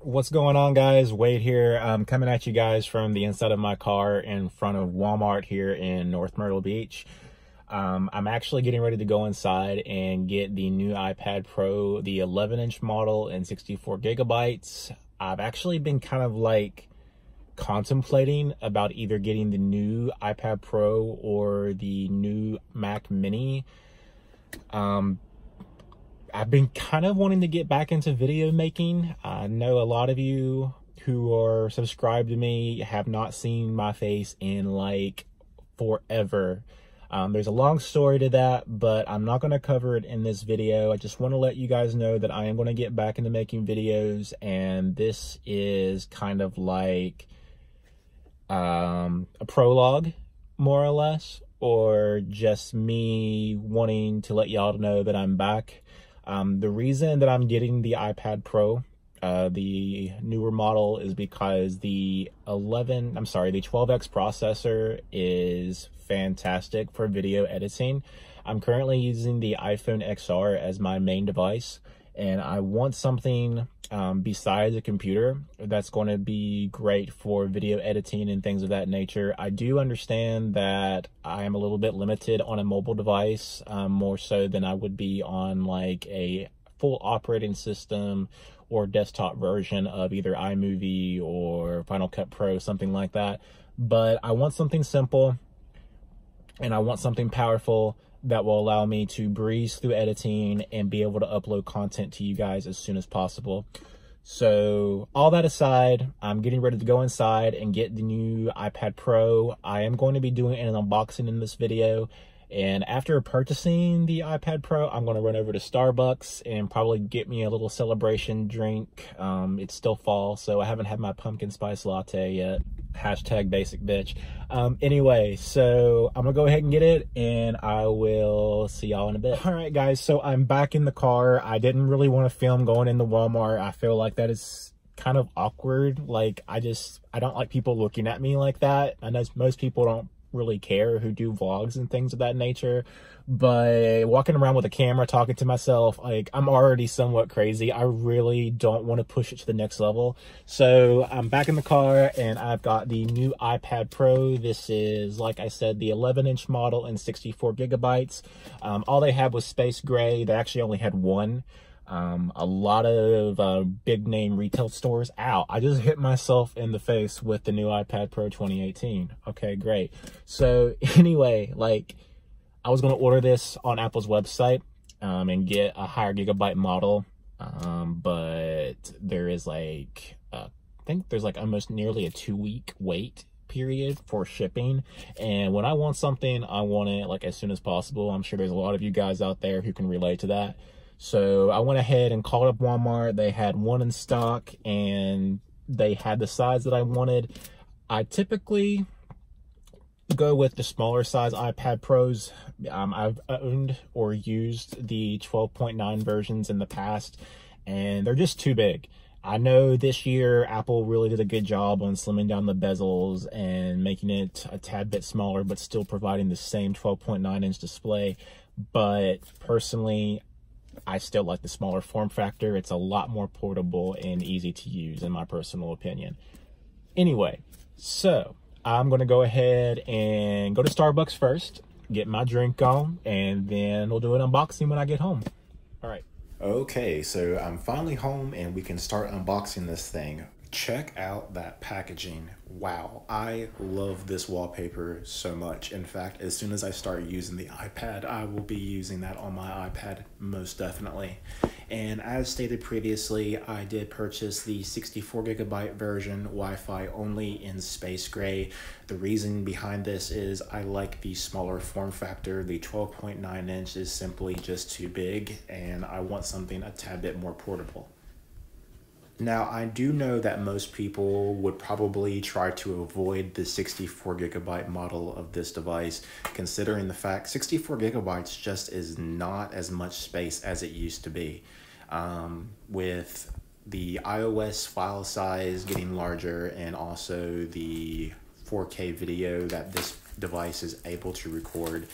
What's going on, guys? Wade here. I'm coming at you guys from the inside of my car in front of Walmart here in North Myrtle Beach. I'm actually getting ready to go inside and get the new iPad Pro, the 11-inch model and 64 gigabytes. I've actually been kind of like contemplating about either getting the new iPad Pro or the new Mac Mini. I've been kind of wanting to get back into video making. I know a lot of you who are subscribed to me have not seen my face in like forever. There's a long story to that, but I'm not going to cover it in this video. I just want to let you guys know that I am going to get back into making videos, and this is kind of like a prologue, more or less, or just me wanting to let y'all know that I'm back. The reason that I'm getting the iPad Pro, the newer model, is because the 12X processor is fantastic for video editing. I'm currently using the iPhone XR as my main device, and I want something besides a computer that's going to be great for video editing and things of that nature. I do understand that I am a little bit limited on a mobile device, more so than I would be on like a full operating system or desktop version of either iMovie or Final Cut Pro, something like that. But I want something simple, and I want something powerful that will allow me to breeze through editing and be able to upload content to you guys as soon as possible. So all that aside, I'm getting ready to go inside and get the new iPad Pro. I am going to be doing an unboxing in this video. And after purchasing the iPad Pro, I'm going to run over to Starbucks and probably get me a little celebration drink. It's still fall, so I haven't had my pumpkin spice latte yet. Hashtag basic bitch. Anyway, so I'm gonna go ahead and get it, and I will see y'all in a bit. All right, guys, so I'm back in the car. I didn't really want to film going into Walmart. I feel like that is kind of awkward. Like, I don't like people looking at me like that. I know most people don't really care who do vlogs and things of that nature, but walking around with a camera talking to myself, like, I'm already somewhat crazy. I really don't want to push it to the next level. So I'm back in the car, and I've got the new iPad Pro. This is, like I said, the 11-inch model and 64 gigabytes. All they had was space gray. They actually only had one. A lot of big name retail stores. Ow, I just hit myself in the face with the new iPad Pro 2018. Okay, great. So anyway, like, I was going to order this on Apple's website and get a higher gigabyte model, but there is like, I think there's like almost nearly a 2-week wait period for shipping, and when I want something, I want it like as soon as possible. I'm sure there's a lot of you guys out there who can relate to that. So I went ahead and called up Walmart. They had one in stock, and they had the size that I wanted. I typically go with the smaller size iPad Pros. I've owned or used the 12.9 versions in the past, and they're just too big. I know this year Apple really did a good job on slimming down the bezels and making it a tad bit smaller, but still providing the same 12.9-inch display. But personally, I still like the smaller form factor. It's a lot more portable and easy to use, in my personal opinion. Anyway, so I'm going to go ahead and go to Starbucks first, get my drink on, and then we'll do an unboxing when I get home. All right. Okay, so I'm finally home, and we can start unboxing this thing. Check out that packaging. Wow, I love this wallpaper so much. In fact, as soon as I start using the iPad, I will be using that on my iPad, most definitely. And as stated previously, I did purchase the 64 gigabyte version, Wi-Fi only, in space gray. The reason behind this is I like the smaller form factor. The 12.9 inch is simply just too big, and I want something a tad bit more portable. Now, I do know that most people would probably try to avoid the 64 gigabyte model of this device, considering the fact 64 gigabytes just is not as much space as it used to be. With the iOS file size getting larger, and also the 4K video that this device is able to record,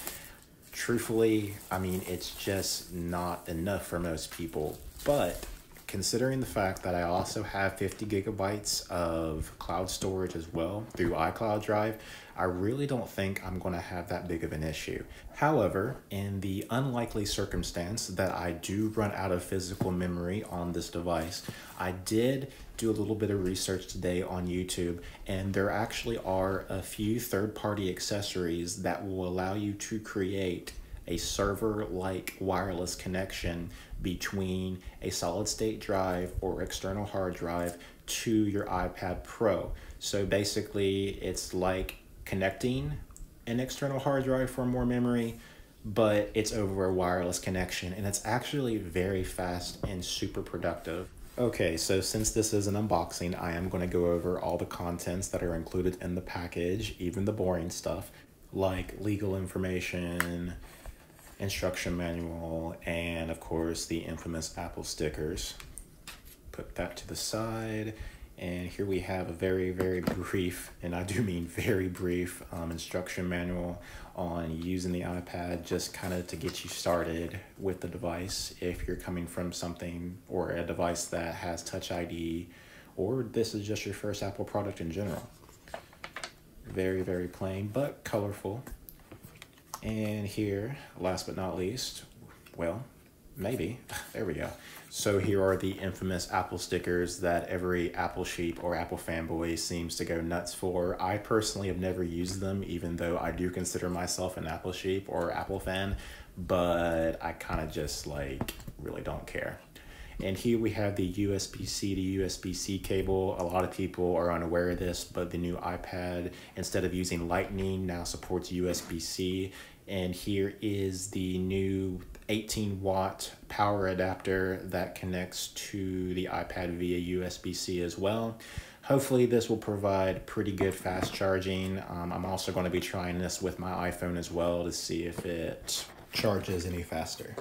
truthfully, I mean, it's just not enough for most people. But considering the fact that I also have 50 gigabytes of cloud storage as well through iCloud Drive, I really don't think I'm going to have that big of an issue. However, in the unlikely circumstance that I do run out of physical memory on this device, I did do a little bit of research today on YouTube, and there actually are a few third-party accessories that will allow you to create a server-like wireless connection between a solid-state drive or external hard drive to your iPad Pro. So basically, it's like connecting an external hard drive for more memory, but it's over a wireless connection, and it's actually very fast and super productive. Okay, so since this is an unboxing, I am going to go over all the contents that are included in the package, even the boring stuff, like legal information, instruction manual, and of course the infamous Apple stickers. Put that to the side. And here we have a very, very brief, and I do mean very brief, instruction manual on using the iPad, just kind of to get you started with the device if you're coming from something or a device that has Touch ID, or this is just your first Apple product in general. Very, very plain, but colorful. And here, last but not least, well, maybe, there we go. So here are the infamous Apple stickers that every Apple sheep or Apple fanboy seems to go nuts for. I personally have never used them, even though I do consider myself an Apple sheep or Apple fan, but I kind of just like really don't care. And here we have the USB-C to USB-C cable. A lot of people are unaware of this, but the new iPad, instead of using Lightning, now supports USB-C. And here is the new 18-watt power adapter that connects to the iPad via USB-C as well. Hopefully this will provide pretty good fast charging. I'm also going to be trying this with my iPhone as well to see if it charges any faster.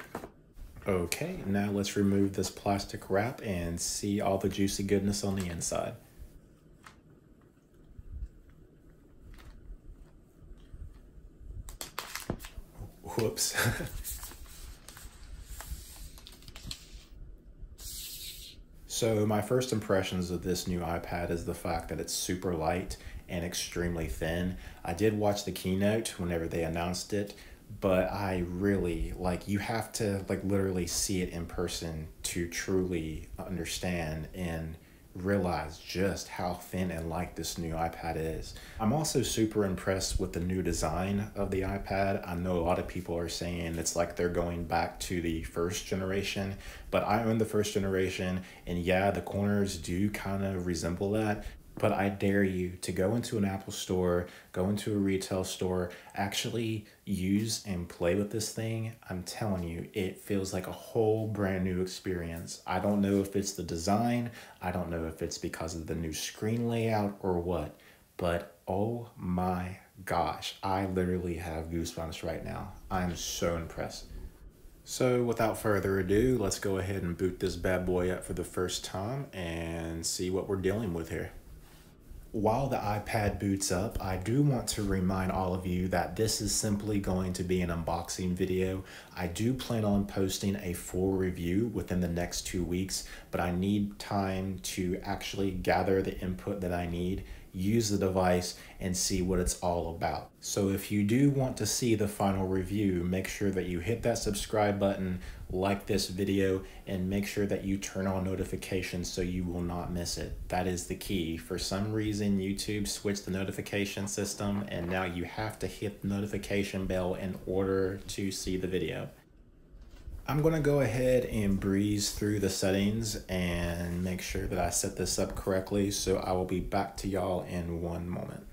Okay, now let's remove this plastic wrap and see all the juicy goodness on the inside. Whoops. So my first impressions of this new iPad is the fact that it's super light and extremely thin. I did watch the keynote whenever they announced it, but I really, you have to literally see it in person to truly understand and realize just how thin and light this new iPad is. I'm also super impressed with the new design of the iPad. I know a lot of people are saying it's like they're going back to the first generation, but I own the first generation, and yeah, the corners do kind of resemble that. But I dare you to go into an Apple store, go into a retail store, actually use and play with this thing. I'm telling you, it feels like a whole brand new experience. I don't know if it's the design, I don't know if it's because of the new screen layout or what, but oh my gosh, I literally have goosebumps right now. I'm so impressed. So without further ado, let's go ahead and boot this bad boy up for the first time and see what we're dealing with here. While the iPad boots up, I do want to remind all of you that this is simply going to be an unboxing video. I do plan on posting a full review within the next 2 weeks, but I need time to actually gather the input that I need, use the device, and see what it's all about. So if you do want to see the final review, make sure that you hit that subscribe button, like this video, and make sure that you turn on notifications so you will not miss it. That is the key. For some reason, YouTube switched the notification system, and now you have to hit the notification bell in order to see the video. I'm gonna go ahead and breeze through the settings and make sure that I set this up correctly, so I will be back to y'all in one moment.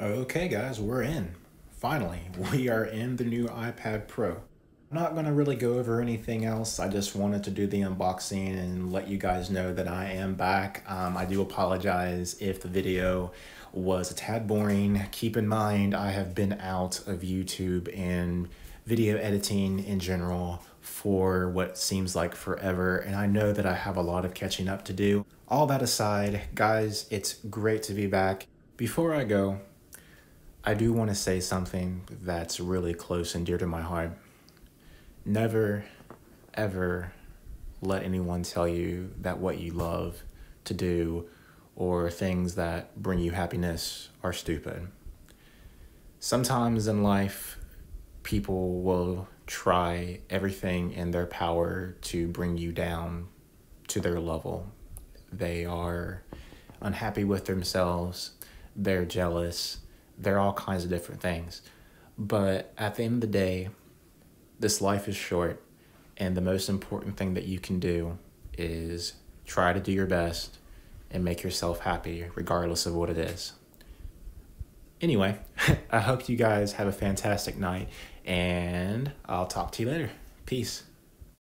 Okay guys, we're in. Finally, we are in the new iPad Pro. I'm not going to really go over anything else. I just wanted to do the unboxing and let you guys know that I am back. I do apologize if the video was a tad boring. Keep in mind, I have been out of YouTube and video editing in general for what seems like forever, and I know that I have a lot of catching up to do. All that aside, guys, it's great to be back. Before I go, I do want to say something that's really close and dear to my heart. Never, ever let anyone tell you that what you love to do or things that bring you happiness are stupid. Sometimes in life, people will try everything in their power to bring you down to their level. They are unhappy with themselves, they're jealous, they're all kinds of different things. But at the end of the day, this life is short, and the most important thing that you can do is try to do your best and make yourself happy, regardless of what it is. Anyway, I hope you guys have a fantastic night, and I'll talk to you later. Peace.